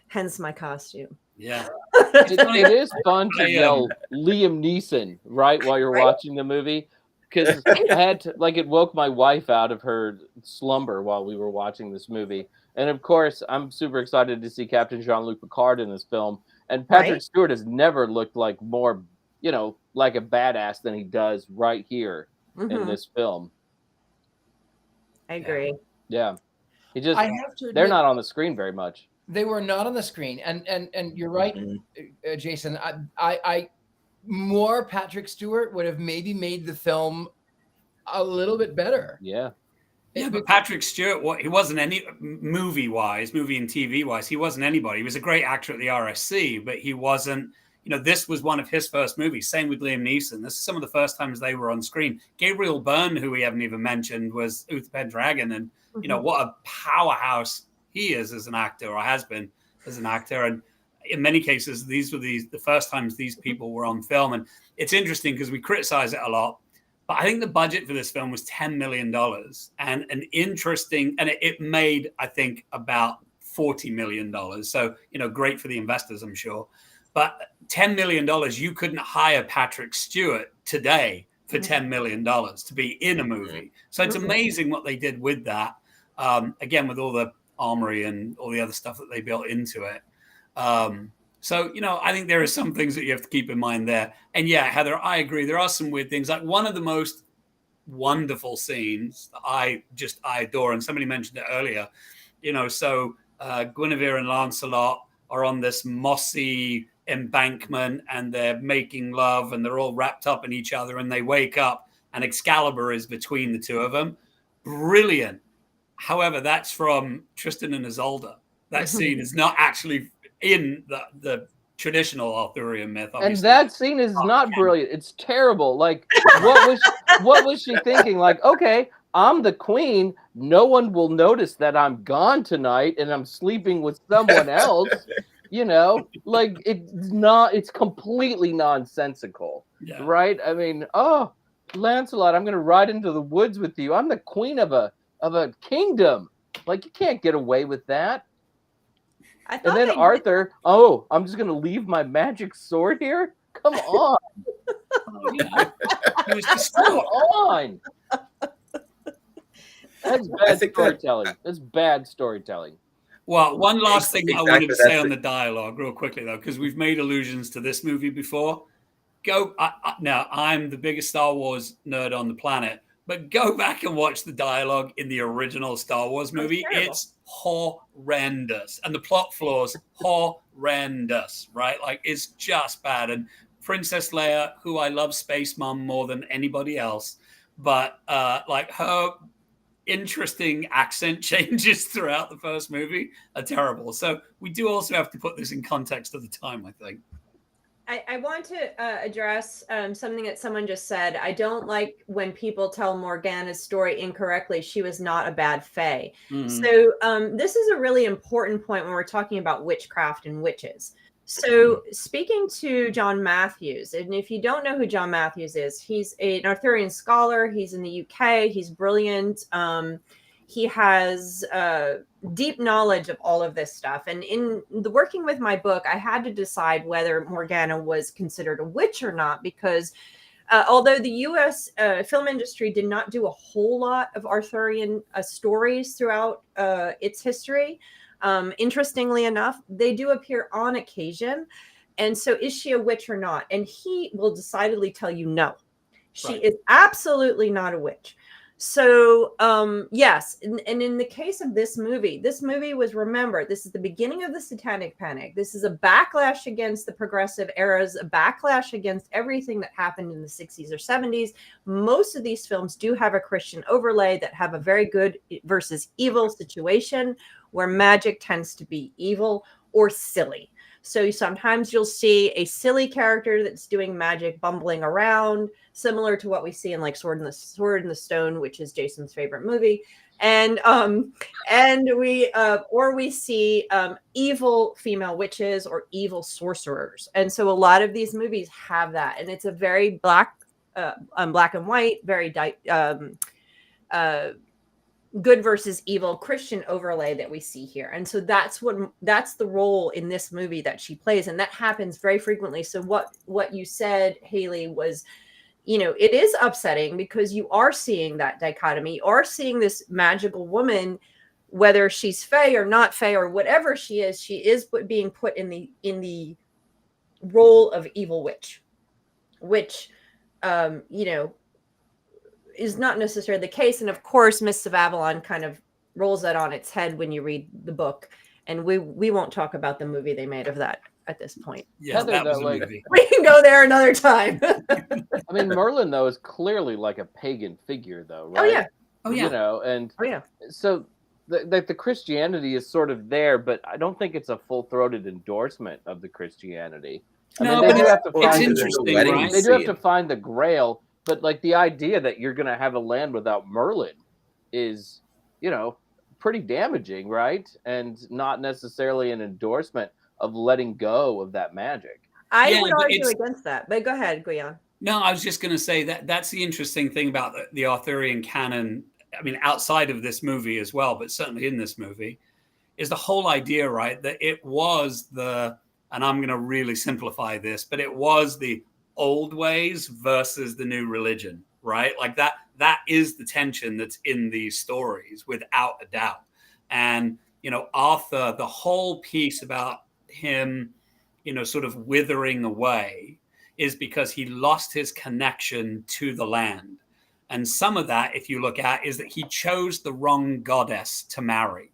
hence my costume. Yeah. It is fun to I, yell Liam Neeson right while you're watching the movie because I had to, like, it woke my wife out of her slumber while we were watching this movie. And of course, I'm super excited to see Captain Jean-Luc Picard in this film. And Patrick Stewart has never looked like more, like a badass than he does right here in this film. I agree. Yeah. I have to admit, they're not on the screen very much. They were not on the screen, and you're right, Jason. I more Patrick Stewart would have maybe made the film a little bit better. Yeah. Yeah, but Patrick Stewart, he wasn't any movie and TV wise, he wasn't anybody. He was a great actor at the RSC, but he wasn't. This was one of his first movies. Same with Liam Neeson. This is some of the first times they were on screen. Gabriel Byrne, who we haven't even mentioned, was Uther Pendragon, and what a powerhouse he is as an actor, or has been as an actor. And in many cases, these were the first times these people were on film. And it's interesting because we criticize it a lot, but I think the budget for this film was $10 million, and it made, I think, about $40 million. So, great for the investors, I'm sure. But $10 million, you couldn't hire Patrick Stewart today for $10 million to be in a movie. So it's amazing what they did with that. Again, with all the armory and all the other stuff that they built into it. So, I think there are some things that you have to keep in mind there. And yeah, Heather, I agree. There are some weird things. Like one of the most wonderful scenes that I adore, and somebody mentioned it earlier, so Guinevere and Lancelot are on this mossy embankment and they're making love and they're all wrapped up in each other and they wake up and Excalibur is between the two of them. Brilliant. However, that's from Tristan and Isolde. That scene is not actually in the traditional Arthurian myth. Obviously. And that scene is not brilliant. It's terrible. Like, what was she thinking? Like, okay, I'm the queen. No one will notice that I'm gone tonight and I'm sleeping with someone else. Like it's completely nonsensical, right? I mean, oh, Lancelot, I'm going to ride into the woods with you. I'm the queen of a kingdom. Like, you can't get away with that. And then Arthur, I'm just going to leave my magic sword here? Come on. Come on. That's bad storytelling. That's bad storytelling. Well, one last thing I wanted to say on the dialogue real quickly, though, because we've made allusions to this movie before. Now, I'm the biggest Star Wars nerd on the planet, but go back and watch the dialogue in the original Star Wars movie. It's horrendous. And the plot flaws, horrendous, right? Like, it's just bad. And Princess Leia, who I love Space Mom more than anybody else, but like her interesting accent changes throughout the first movie are terrible. So we do also have to put this in context of the time, I think. I want to address something that someone just said. I don't like when people tell Morgana's story incorrectly. She was not a bad fae. So this is a really important point when we're talking about witchcraft and witches. So speaking to John Matthews, and if you don't know who John Matthews is, he's an Arthurian scholar. He's in the UK. He's brilliant. He has deep knowledge of all of this stuff. And in the working with my book, I had to decide whether Morgana was considered a witch or not, because although the U.S. Film industry did not do a whole lot of Arthurian stories throughout its history, interestingly enough, they do appear on occasion. And so is she a witch or not? And he will decidedly tell you no. She is absolutely not a witch. So, yes. And in the case of this movie was, remember, this is the beginning of the Satanic Panic. This is a backlash against the progressive eras, a backlash against everything that happened in the 60s or 70s. Most of these films do have a Christian overlay that have a very good versus evil situation where magic tends to be evil or silly. So sometimes you'll see a silly character that's doing magic bumbling around, similar to what we see in like Sword in the Stone, which is Jason's favorite movie. And we see evil female witches or evil sorcerers. And so a lot of these movies have that. And it's a very black and white, very good versus evil Christian overlay that we see here. And so that's the role in this movie that she plays. And that happens very frequently. So what you said, Haley, was, it is upsetting because you are seeing that dichotomy, or seeing this magical woman, whether she's fae or not fae or whatever she is being put in the role of evil witch, which, is not necessarily the case. And of course, Mists of Avalon kind of rolls that on its head when you read the book. And we won't talk about the movie they made of that at this point. Yeah, that was a movie. We can go there another time. I mean, Merlin, though, is clearly like a pagan figure, though, right? Oh, yeah. So the Christianity is sort of there, but I don't think it's a full-throated endorsement of the Christianity. No, but it's interesting, right? They do have to find the Grail. But like the idea that you're going to have a land without Merlin is, pretty damaging, right? And not necessarily an endorsement of letting go of that magic. I would argue against that. But go ahead, Gwion. No, I was just going to say that's the interesting thing about the Arthurian canon. I mean, outside of this movie as well, but certainly in this movie, is the whole idea, right? That it was and I'm going to really simplify this, but it was the old ways versus the new religion, right? Like that is the tension that's in these stories without a doubt. And, Arthur, the whole piece about him, sort of withering away is because he lost his connection to the land. And some of that, if you look at, is that he chose the wrong goddess to marry,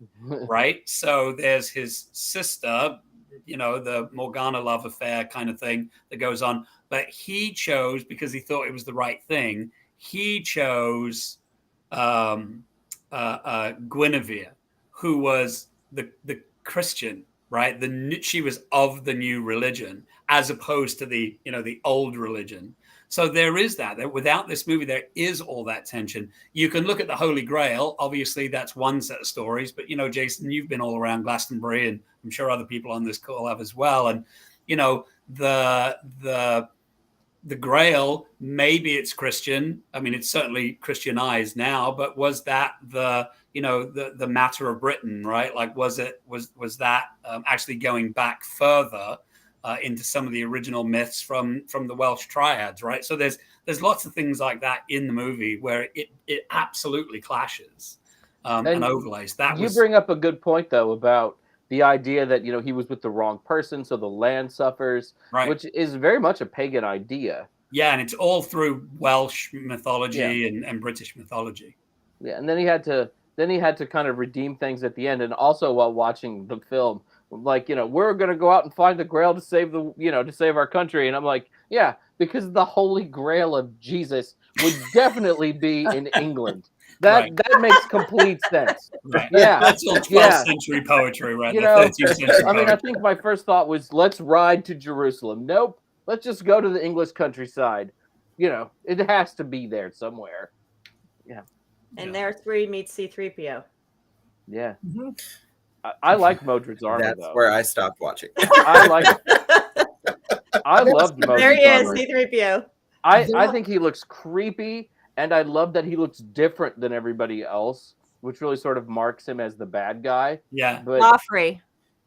right? So there's his sister, the Morgana love affair kind of thing that goes on. But he chose, because he thought it was the right thing, he chose Guinevere, who was the Christian, right? She was of the new religion, as opposed to the old religion. So there is that without this movie, there is all that tension. You can look at the Holy Grail. Obviously, that's one set of stories. But, Jason, you've been all around Glastonbury, and I'm sure other people on this call have as well. And, the Grail, maybe it's Christian. I mean, it's certainly Christianized now. But was that the matter of Britain, right? Like, was that actually going back further into some of the original myths from the Welsh triads, right? So there's lots of things like that in the movie where it absolutely clashes and overlays. You bring up a good point though about the idea that he was with the wrong person, so the land suffers, right, which is very much a pagan idea. Yeah, and it's all through Welsh mythology and British mythology. Yeah, and then he had to kind of redeem things at the end, and also while watching the film, like, we're going to go out and find the Grail to save to save our country. And I'm like, yeah, because the Holy Grail of Jesus would definitely be in England. That makes complete sense. Right. Yeah. That's all 12th century poetry, right? 13th century I mean, I think my first thought was, let's ride to Jerusalem. Nope. Let's just go to the English countryside. It has to be there somewhere. Yeah. And there 3 meets C-3PO. Yeah. Mm-hmm. I like Modred's armor. That's though. where I stopped watching. I loved Modred's There he is, armor. C-3PO. I think he looks creepy, and I love that he looks different than everybody else, which really sort of marks him as the bad guy. Yeah. But Joffrey.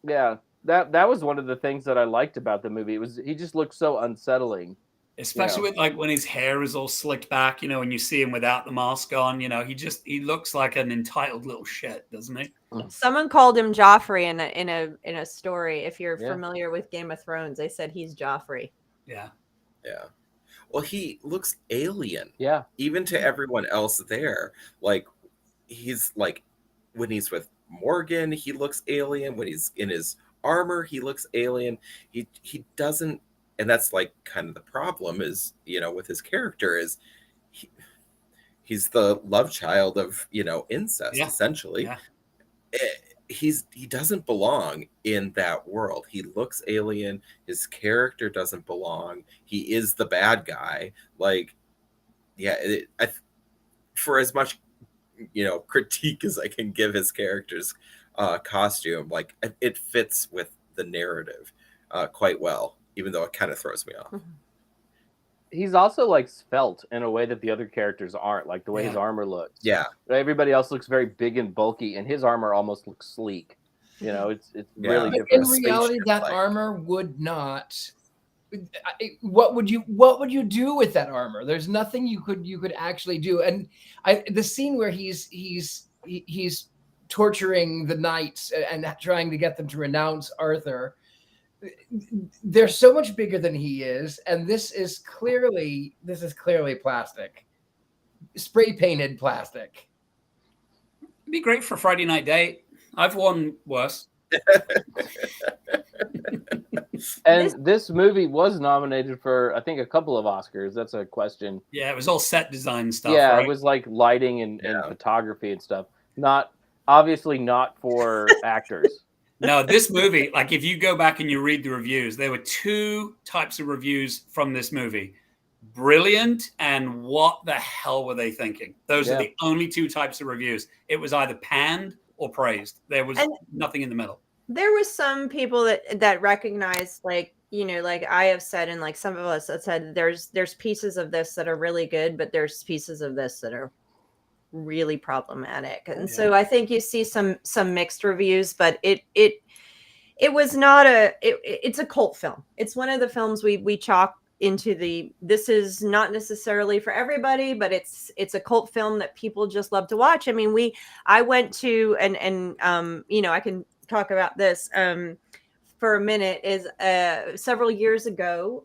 Yeah, that was one of the things that I liked about the movie. He just looked so unsettling. Especially with like when his hair is all slicked back, and you see him without the mask on, he looks like an entitled little shit, doesn't he? Someone called him Joffrey in a story. If you're familiar with Game of Thrones, they said he's Joffrey. Yeah. Yeah. Well, he looks alien. Yeah. Even to everyone else there. Like, he's like, when he's with Morgan, he looks alien. When he's in his armor, he looks alien. He doesn't. And that's like kind of the problem is, with his character is he's the love child of, incest, essentially. Yeah. He doesn't belong in that world. He looks alien. His character doesn't belong. He is the bad guy. Like, yeah, for as much, critique as I can give his character's costume, like it fits with the narrative quite well. Even though it kind of throws me off. He's also like svelte in a way that the other characters aren't, like the way his armor looks. Yeah. Everybody else looks very big and bulky, and his armor almost looks sleek. It's really different. In reality, that armor would not. What would you do with that armor? There's nothing you could actually do. And the scene where he's torturing the knights and trying to get them to renounce Arthur. They're so much bigger than he is, and this is clearly plastic, spray painted plastic. It'd be great for a Friday night date. I've worn worse. And this movie was nominated for, I think, a couple of Oscars. That's a question. Yeah, it was all set design stuff. Yeah, right? It was like lighting and photography and stuff. Obviously not for actors. No, this movie, like if you go back and you read the reviews, there were 2 types of reviews from this movie. Brilliant and what the hell were they thinking? Those are the only 2 types of reviews. It was either panned or praised. There was nothing in the middle. There was some people that recognized, like, like I have said, and like some of us have said, there's pieces of this that are really good, but there's pieces of this that are really problematic. And so I think you see some mixed reviews, but it was not it's a cult film. It's one of the films we chalk this is not necessarily for everybody, but it's a cult film that people just love to watch. I mean, I went to, and I can talk about this for a minute, is several years ago,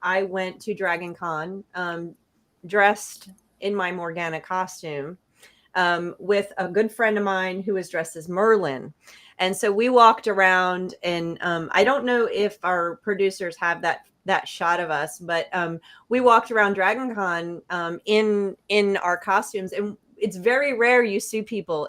I went to Dragon Con dressed in my Morgana costume with a good friend of mine who was dressed as Merlin. And so we walked around, and I don't know if our producers have that shot of us, but we walked around Dragon Con in our costumes, and it's very rare you see people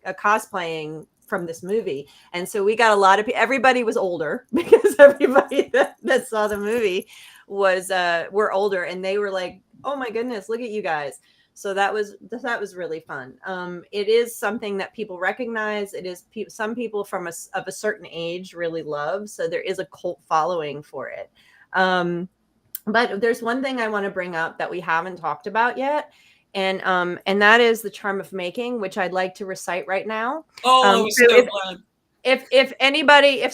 cosplaying from this movie. And so we got a lot of everybody was older, because everybody that saw the movie were older, and they were like, oh my goodness, look at you guys. So that was really fun. It is something that people recognize. It is some people of a certain age really love. So there is a cult following for it. But there's one thing I want to bring up that we haven't talked about yet, and that is the charm of making, which I'd like to recite right now. Oh, so glad. If anybody, if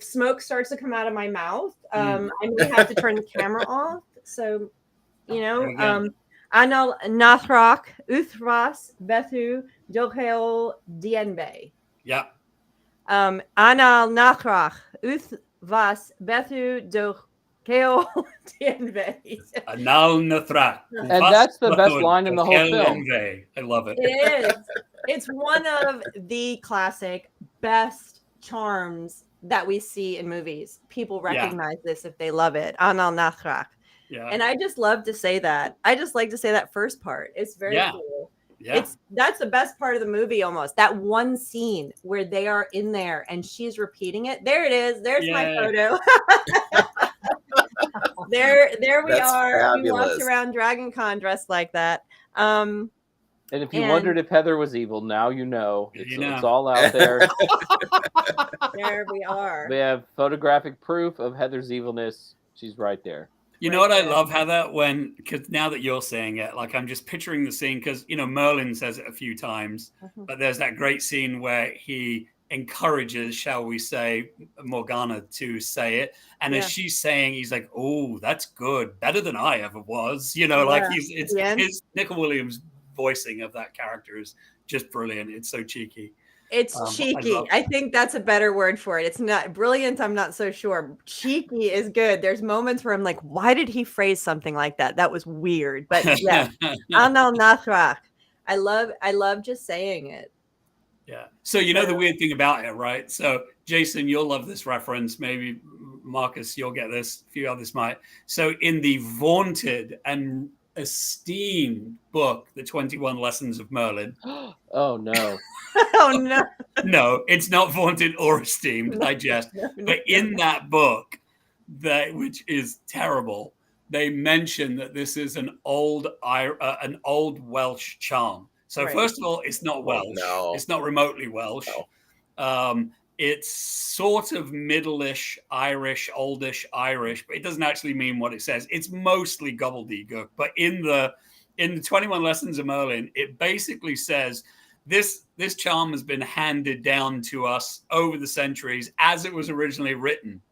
smoke starts to come out of my mouth, I may have to turn the camera off. So, Anal Nathrak Uthras Bethu Dokhel Dienbe. Yeah. Anal Nathrak Uthvas Bethu Dokhel Dienbe. Anal Nathrak. And that's the best line in the whole film. I love it. It is. It's one of the classic best charms that we see in movies. People recognize this if they love it. Anal Nathrak. Yeah. And I just love to say that. I just like to say that first part. It's very cool. Yeah. That's the best part of the movie almost. That one scene where they are in there and she's repeating it. There it is. There's my photo. there we are. Fabulous. We walked around Dragon Con dressed like that. And if you wondered if Heather was evil, now you know. It's all out there. There we are. We have photographic proof of Heather's evilness. She's right there. You know what I love, Heather? Because now that you're saying it, like I'm just picturing the scene, because Merlin says it a few times, but there's that great scene where he encourages, shall we say, Morgana to say it, and as she's saying, he's like, "Oh, that's good, better than I ever was." His Nicol Williams voicing of that character is just brilliant. It's so cheeky. It's cheeky. I think that's a better word for it. It's not brilliant. I'm not so sure. Cheeky is good. There's moments where I'm like, why did he phrase something like that? That was weird. But yeah, Anal Nathrak. I love just saying it. Yeah. So the weird thing about it, right? So Jason, you'll love this reference. Maybe Markus, you'll get this. A few others might. So in the vaunted and esteemed book, The 21 Lessons of Merlin. Oh no. Oh no. No, it's not vaunted or esteemed. I jest. But in that book, which is terrible, they mention that this is an old Welsh charm. So first of all, it's not Welsh. No. It's not remotely Welsh. No. It's sort of middle-ish Irish, oldish Irish, but it doesn't actually mean what it says. It's mostly gobbledygook. But in the 21 Lessons of Merlin, it basically says this charm has been handed down to us over the centuries as it was originally written.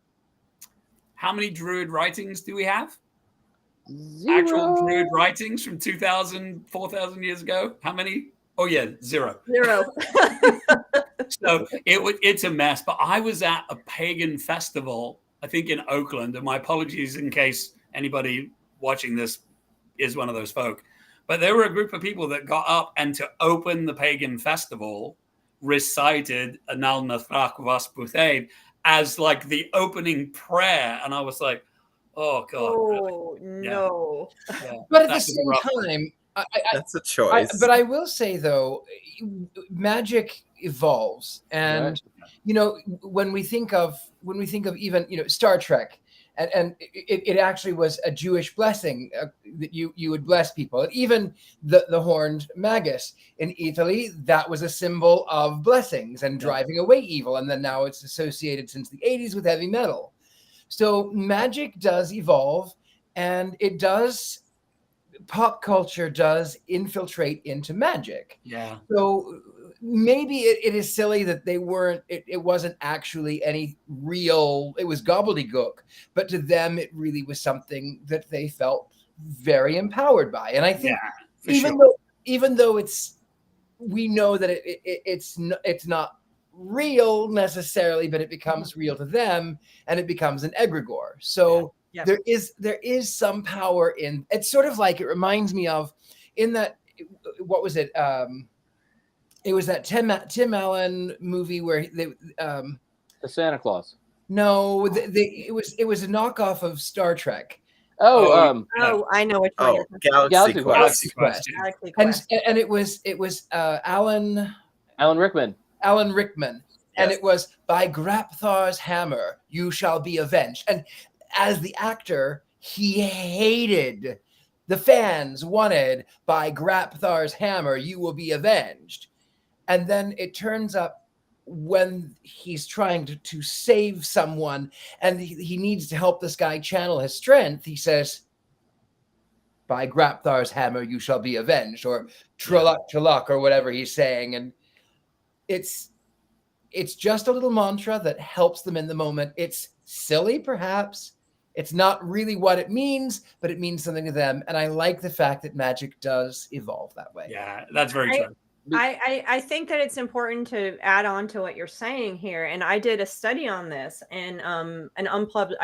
How many Druid writings do we have? 0. Actual Druid writings from 2,000, 4,000 years ago? How many? Oh, yeah, 0. 0. So it's a mess. But I was at a pagan festival, I think in Oakland, and my apologies in case anybody watching this is one of those folk. But there were a group of people that got up and to open the pagan festival recited Anal Nathrak Vas Buthaid as like the opening prayer. And I was like, oh, God. Oh, really? No. Yeah. But at the same time, that's a choice. But I will say, though, magic evolves. And, when we think of even, Star Trek, and it actually was a Jewish blessing that you would bless people. And even the horned magus in Italy, that was a symbol of blessings and driving away evil. And then now it's associated since the 80s with heavy metal. So magic does evolve, and pop culture does infiltrate into magic. Yeah. So maybe it is silly that they weren't, it wasn't actually any real, it was gobbledygook, but to them it really was something that they felt very empowered by. And I think even though it's, we know that it's not real necessarily, but it becomes real to them and it becomes an egregore. So there is some power in, it's sort of like, it reminds me of in that, what was it? It was that Tim Allen movie where they The Santa Claus. no, it was a knockoff of Star Trek. I know which one. Galaxy Quest. And it was Alan Rickman. And it was, by Grapthar's hammer you shall be avenged. And as the actor, he hated, the fans wanted, by Grapthar's hammer you will be avenged. And then it turns up when he's trying to save someone and he needs to help this guy channel his strength, he says, by Grapthar's hammer you shall be avenged, or Trelluck, or whatever he's saying. And it's just a little mantra that helps them in the moment. It's silly, perhaps. It's not really what it means, but it means something to them. And I like the fact that magic does evolve that way. Yeah, that's very true. I think that it's important to add on to what you're saying here. And I did a study on this, and I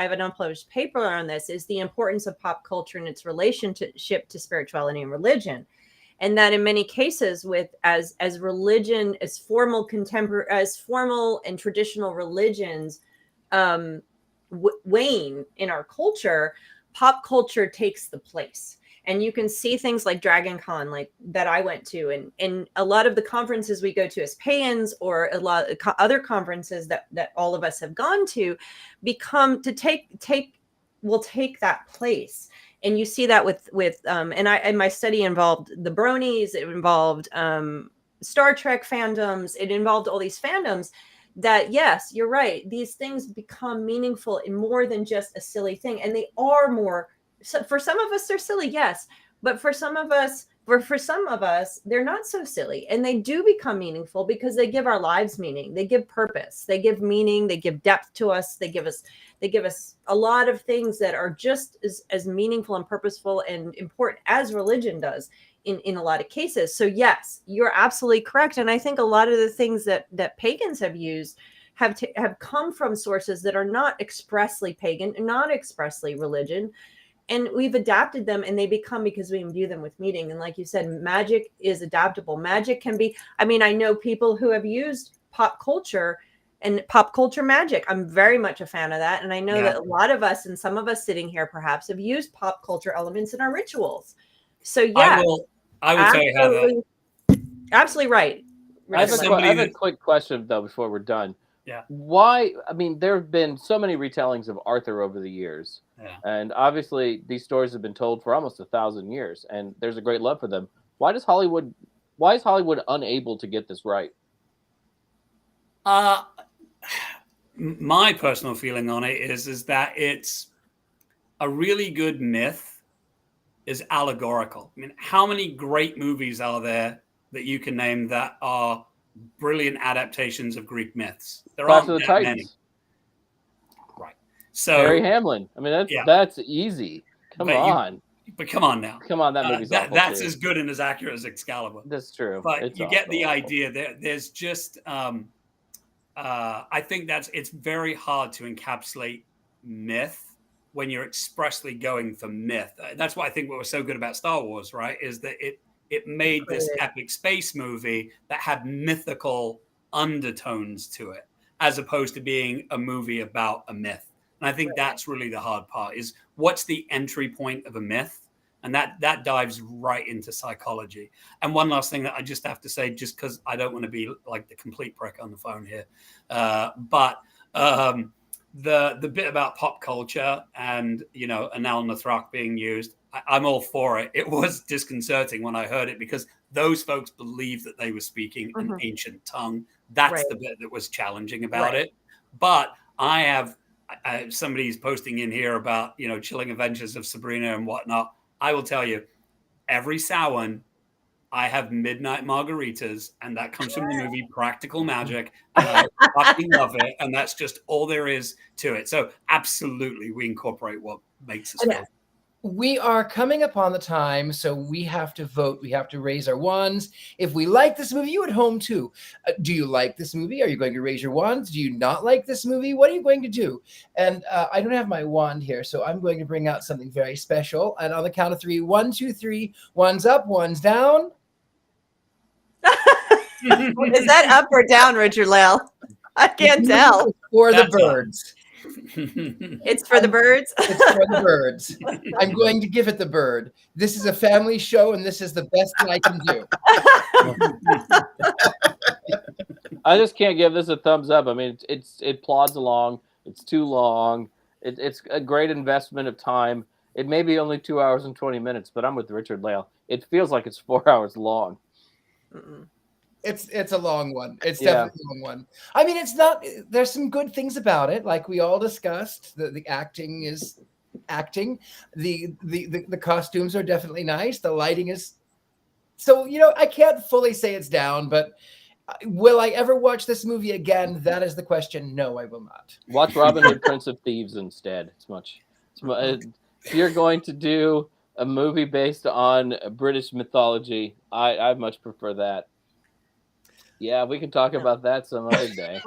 have an unpublished paper on this, is the importance of pop culture and its relationship to spirituality and religion. And that in many cases, as religion, as formal and traditional religions wane in our culture, pop culture takes the place. And you can see things like Dragon Con, like that I went to, and a lot of the conferences we go to as pagans, or a lot of other conferences that all of us have gone to, will take that place. And you see that with and my study involved the bronies, it involved Star Trek fandoms, it involved all these fandoms that, yes, you're right, these things become meaningful in more than just a silly thing. And they are more, so for some of us they're silly, yes, but for some of us they're not so silly, and they do become meaningful because they give our lives meaning, they give purpose, they give meaning, they give depth to us, they give us a lot of things that are just as meaningful and purposeful and important as religion does in a lot of cases. So yes, you're absolutely correct. And I think a lot of the things that pagans have used have come from sources that are not expressly pagan, not expressly religion. And we've adapted them, and they become, because we imbue them with meaning. And like you said, magic is adaptable. Magic can be, I mean, I know people who have used pop culture and pop culture magic. I'm very much a fan of that. And I know that a lot of us, and some of us sitting here perhaps, have used pop culture elements in our rituals. So yeah, I will tell you how that. Absolutely right. I have a quick question though before we're done. Yeah. Why? I mean, there have been so many retellings of Arthur over the years, and obviously these stories have been told for almost 1,000 years, and there's a great love for them. Why is Hollywood unable to get this right? My personal feeling on it is that it's a really good myth is allegorical. I mean, how many great movies are there that you can name that are brilliant adaptations of Greek myths? There Clash aren't of the that Titans. many. Right. So Harry Hamlin. I mean, that's easy. Come on. But come on now. Come on, that movie's that's as good and as accurate as Excalibur. That's true. But you get the idea. There's just I think it's very hard to encapsulate myth when you're expressly going for myth. That's why I think what was so good about Star Wars, right, is that it made this epic space movie that had mythical undertones to it, as opposed to being a movie about a myth. And I think that's really the hard part, is what's the entry point of a myth? And that dives right into psychology. And one last thing that I just have to say, just because I don't want to be like the complete prick on the phone here, but the bit about pop culture and, Anal Nathrak being used, I'm all for it. It was disconcerting when I heard it, because those folks believed that they were speaking an ancient tongue. That's the bit that was challenging about it. But I have somebody's posting in here about, Chilling Adventures of Sabrina and whatnot. I will tell you, every Samhain, I have midnight margaritas, and that comes from the movie Practical Magic, and I fucking love it, and that's just all there is to it. So absolutely, we incorporate what makes us feel. We are coming upon the time, so we have to vote. We have to raise our wands. If we like this movie, you at home too. Do you like this movie? Are you going to raise your wands? Do you not like this movie? What are you going to do? And I don't have my wand here, so I'm going to bring out something very special. And on the count of 3, 1, 2, 3, wands up, wands down. Is that up or down, Richard-Lael? I can't tell. For the birds. It's for the birds. It's for the birds. I'm going to give it the bird. This is a family show, and this is the best that I can do. I just can't give this a thumbs up. I mean, it plods along. It's too long. It's a great investment of time. It may be only 2 hours and 20 minutes, but I'm with Richard-Lael. It feels like it's 4 hours long. Mm-mm. It's a long one. It's definitely a long one. I mean, it's not. There's some good things about it, like we all discussed. The acting is acting. The costumes are definitely nice. The lighting is. So I can't fully say it's down, but will I ever watch this movie again? That is the question. No, I will not. Watch Robin Hood, Prince of Thieves instead. If you're going to do a movie based on British mythology, I much prefer that. Yeah, we can talk about that some other day.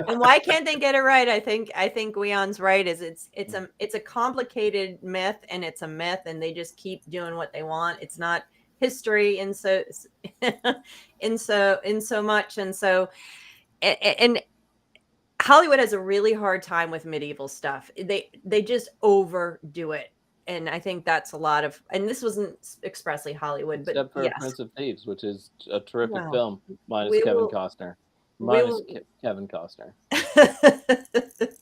And why can't they get it right? I think Gwion's right. It's a complicated myth, and it's a myth, and they just keep doing what they want. It's not history in so much, and Hollywood has a really hard time with medieval stuff. They just overdo it. And I think that's a lot of, and this wasn't expressly Hollywood, but except for yes. Prince of Thieves, which is a terrific film, minus Costner. Kevin Costner.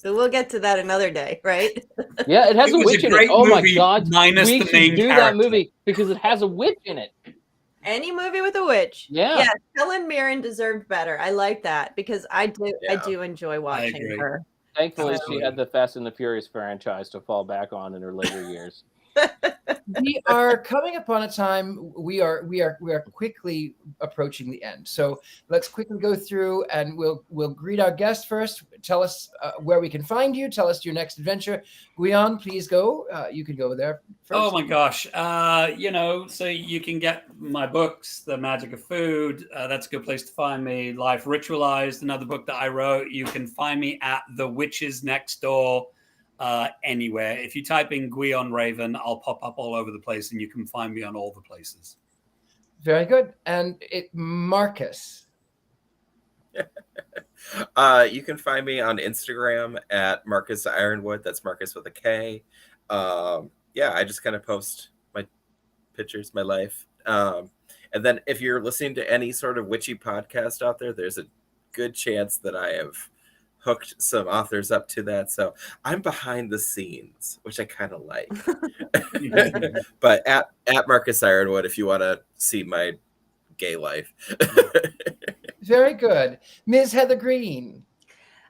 We'll get to that another day, right? Yeah, it has a witch in it. Oh my God. Minus we the main do character. That movie because it has a witch in it. Any movie with a witch. Yeah. Helen Mirren deserved better. I like that because I do enjoy watching her. Thankfully, she had the Fast and the Furious franchise to fall back on in her later years. We are coming upon a time. We are quickly approaching the end. So let's quickly go through, and we'll greet our guests first. Tell us where we can find you. Tell us your next adventure. Gwion, please go. You can go there first. Oh my gosh. So you can get my books, The Magick of Food. That's a good place to find me. Life Ritualized, another book that I wrote. You can find me at The Witches Next Door. Anywhere. If you type in Gwion Raven, I'll pop up all over the place, and you can find me on all the places. Very good. And Markus. You can find me on Instagram at Markus Ironwood. That's Markus with a K. I just kind of post my pictures, my life. And then if you're listening to any sort of witchy podcast out there, there's a good chance that I have hooked some authors up to that. So I'm behind the scenes, which I kind of like. But at Markus Ironwood, if you want to see my gay life. Very good. Ms. Heather Greene.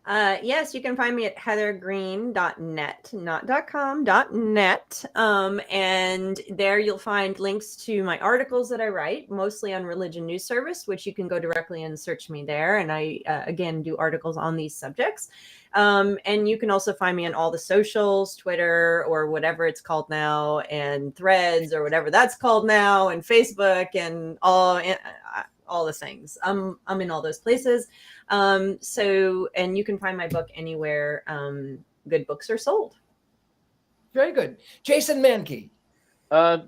Yes, you can find me at heathergreene.net, not .com, .net. And there you'll find links to my articles that I write, mostly on Religion News Service, which you can go directly and search me there. And I, again, do articles on these subjects. And you can also find me on all the socials, Twitter or whatever it's called now, and Threads or whatever that's called now, and Facebook and all the things. I'm in all those places. And you can find my book anywhere good books are sold. Very good. Jason Mankey.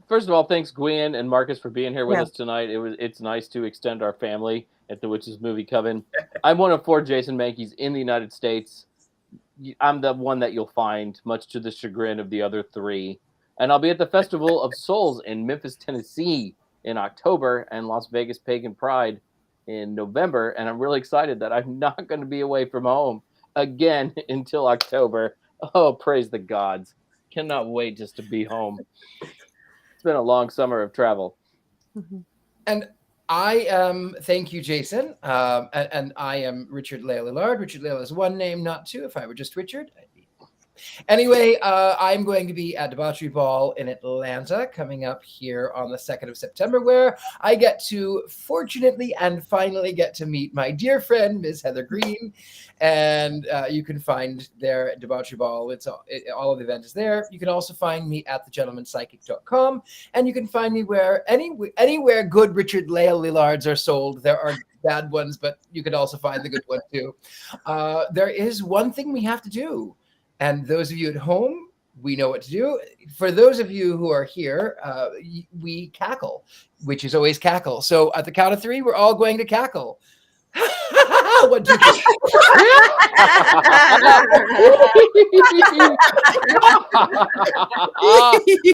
First of all, thanks Gwion and Markus for being here with us tonight. It's nice to extend our family at the Witches Movie Coven. I'm one of 4 Jason Mankeys in the United States. I'm the one that you'll find, much to the chagrin of the other 3. And I'll be at the Festival of Souls in Memphis, Tennessee in October, and Las Vegas Pagan Pride in November. And I'm really excited that I'm not going to be away from home again until October. Oh, praise the gods. Cannot wait just to be home. It's been a long summer of travel. And I am, thank you, Jason. And I am Richard-Lael Lillard. Richard-Lael is one name, not 2. If I were just Richard, I'd be Anyway, I'm going to be at Debauchery Ball in Atlanta coming up here on the 2nd of September, where I get to fortunately and finally get to meet my dear friend, Ms. Heather Greene. And you can find there at Debauchery Ball. All of the event is there. You can also find me at thegentlemanpsychic.com. And you can find me anywhere good Richard-Lael Lillards are sold. There are bad ones, but you can also find the good one too. There is one thing we have to do. And those of you at home, we know what to do. For those of you who are here, we cackle, which is always cackle. So at the count of 3, we're all going to cackle. 1, 2, 3.